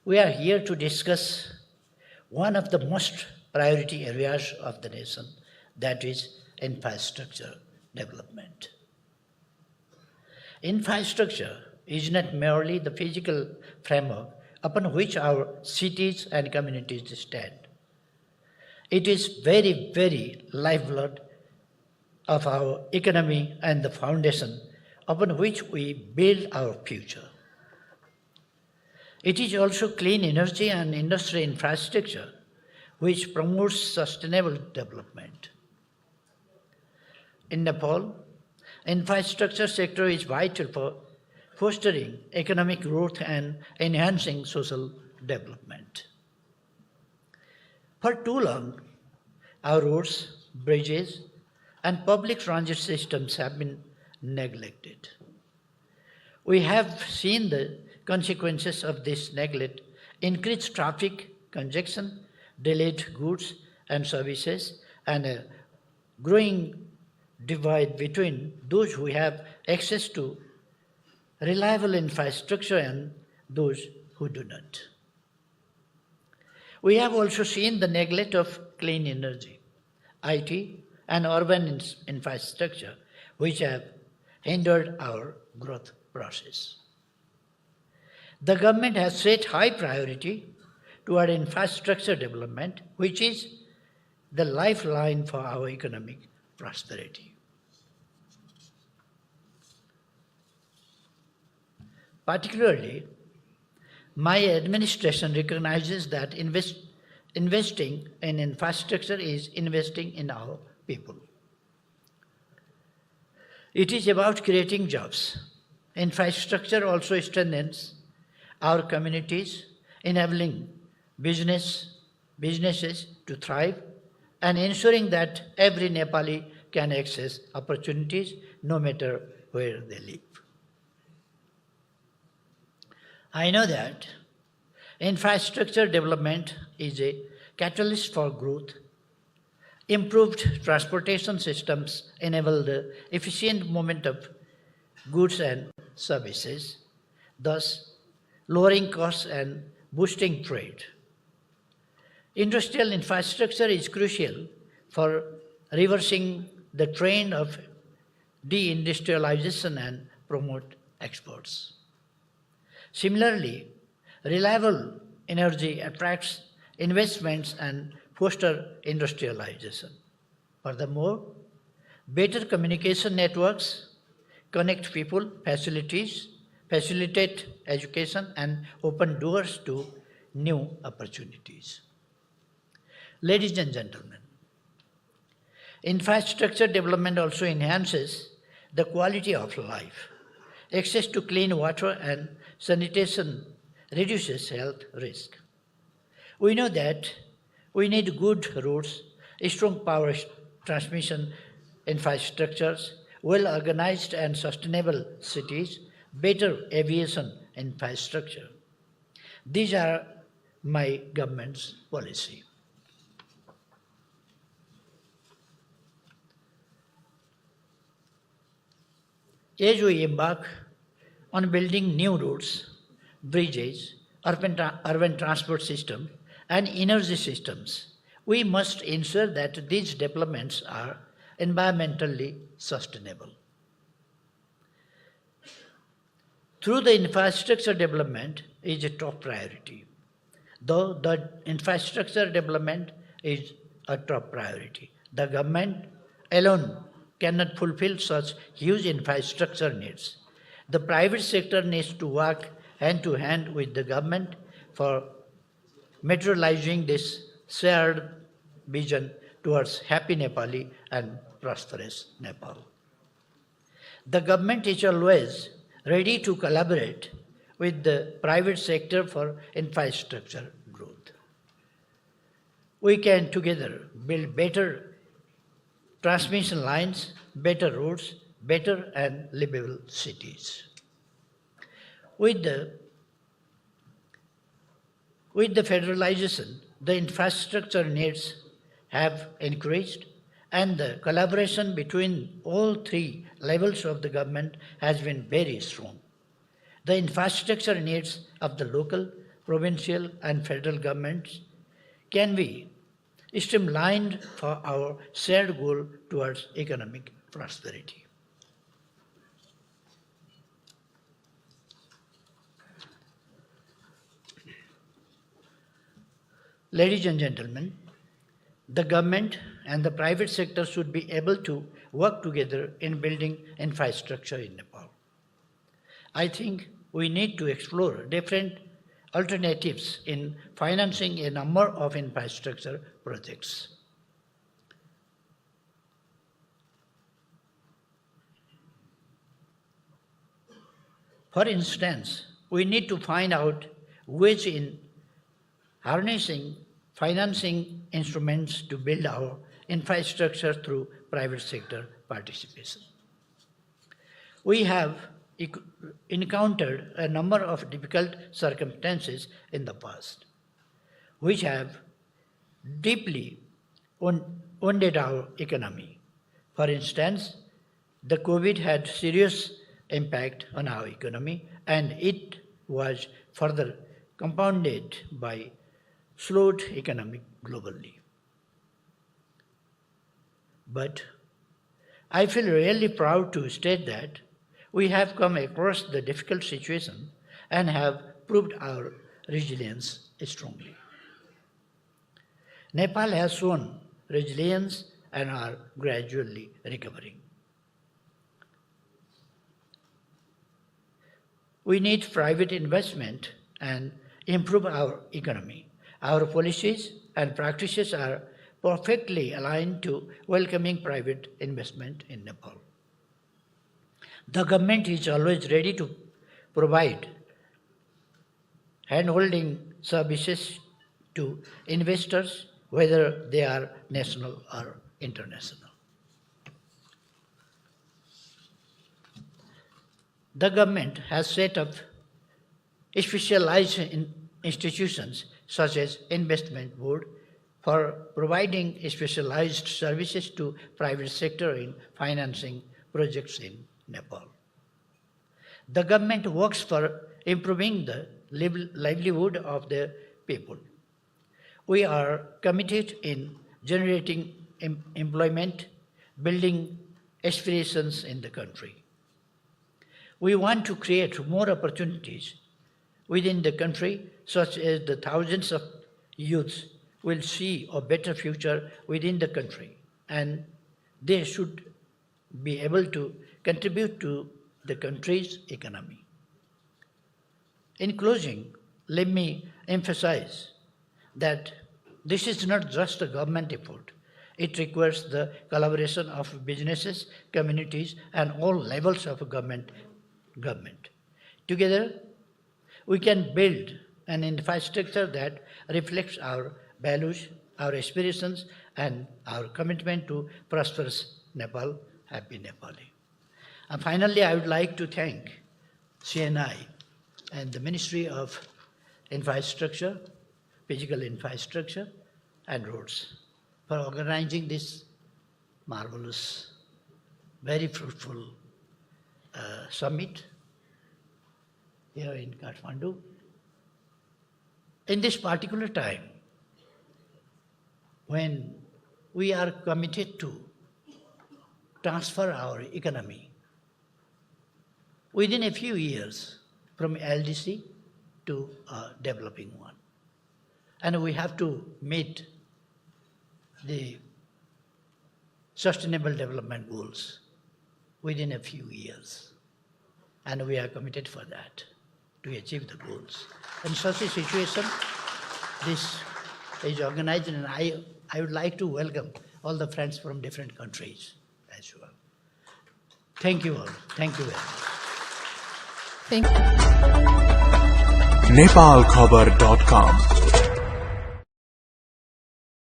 We are here to discuss one of the most priority areas of the nation, that is infrastructure development. Infrastructure is not merely the physical framework upon which our cities and communities stand. It is very lifeblood of our economy and the foundation upon which we build our future. It is also clean energy and industry infrastructure which promotes sustainable development. In Nepal, infrastructure sector is vital for fostering economic growth and enhancing social development. For too long, our roads, bridges, and public transit systems have been neglected. We have seen the consequences of this neglect: increased traffic congestion, delayed goods and services, and a growing divide between those who have access to reliable infrastructure and those who do not. We have also seen the neglect of clean energy, IT, and urban infrastructure, which have hindered our growth process. The government has set high priority toward infrastructure development, which is the lifeline for our economic prosperity. Particularly, my administration recognizes that investing in infrastructure is investing in our people. It is about creating jobs. Infrastructure also strengthens our communities, enabling businesses to thrive and ensuring that every Nepali can access opportunities no matter where they live. I know that infrastructure development is a catalyst for growth. Improved transportation systems enable the efficient movement of goods and services, thus lowering costs and boosting trade. Industrial infrastructure is crucial for reversing the trend of deindustrialization and promote exports. Similarly, reliable energy attracts investments and fosters industrialization. Furthermore, better communication networks connect people, facilitate education, and open doors to new opportunities. Ladies and gentlemen, infrastructure development also enhances the quality of life. Access to clean water and sanitation reduces health risk. We know that we need good roads, strong power transmission infrastructures, well-organized and sustainable cities, better aviation infrastructure. These are my government's policy. As we embark on building new roads, bridges, urban transport system, and energy systems, we must ensure that these developments are environmentally sustainable. Through the infrastructure development is a top priority. Though the infrastructure development is a top priority, the government alone cannot fulfill such huge infrastructure needs. The private sector needs to work hand to hand with the government for materializing this shared vision towards happy Nepali and prosperous Nepal. The government is always ready to collaborate with the private sector for infrastructure growth. We can together build better transmission lines, better roads, better and livable cities. With the federalization, the infrastructure needs have increased and the collaboration between all three levels of the government has been very strong. The infrastructure needs of the local, provincial and federal governments can be streamlined for our shared goal towards economic prosperity. Ladies and gentlemen, the government and the private sector should be able to work together in building infrastructure in Nepal. I think we need to explore different alternatives in financing a number of infrastructure projects. For instance, we need to find out ways in harnessing financing instruments to build our infrastructure through private sector participation. We have encountered a number of difficult circumstances in the past, which have deeply wounded our economy. For instance, the COVID had serious impact on our economy, and it was further compounded by slowed economy globally. But I feel really proud to state that we have come across the difficult situation and have proved our resilience strongly. Nepal has shown resilience and are gradually recovering. We need private investment and improve our economy. Our policies and practices are perfectly aligned to welcoming private investment in Nepal. The government is always ready to provide hand-holding services to investors, whether they are national or international. The government has set up specialized institutions such as Investment Board for providing specialized services to private sector in financing projects in Nepal. The government works for improving the livelihood of the people. We are committed in generating employment, building aspirations in the country. We want to create more opportunities within the country, such as the thousands of youths will see a better future within the country, and they should be able to contribute to the country's economy. In closing, let me emphasize that this is not just a government effort. It requires the collaboration of businesses, communities, and all levels of government. Together, we can build an infrastructure that reflects our values, our aspirations, and our commitment to prosperous Nepal, happy Nepali. And finally, I would like to thank CNI and the Ministry of Infrastructure, Physical Infrastructure, and Roads for organizing this marvelous, very fruitful summit here in Kathmandu. In this particular time, when we are committed to transfer our economy within a few years from LDC to a developing one. And we have to meet the sustainable development goals within a few years. And we are committed for that, to achieve the goals. In such a situation, this is organized, and I would like to welcome all the friends from different countries as well. Thank you all. Thank you very much. Nepalkhabar.com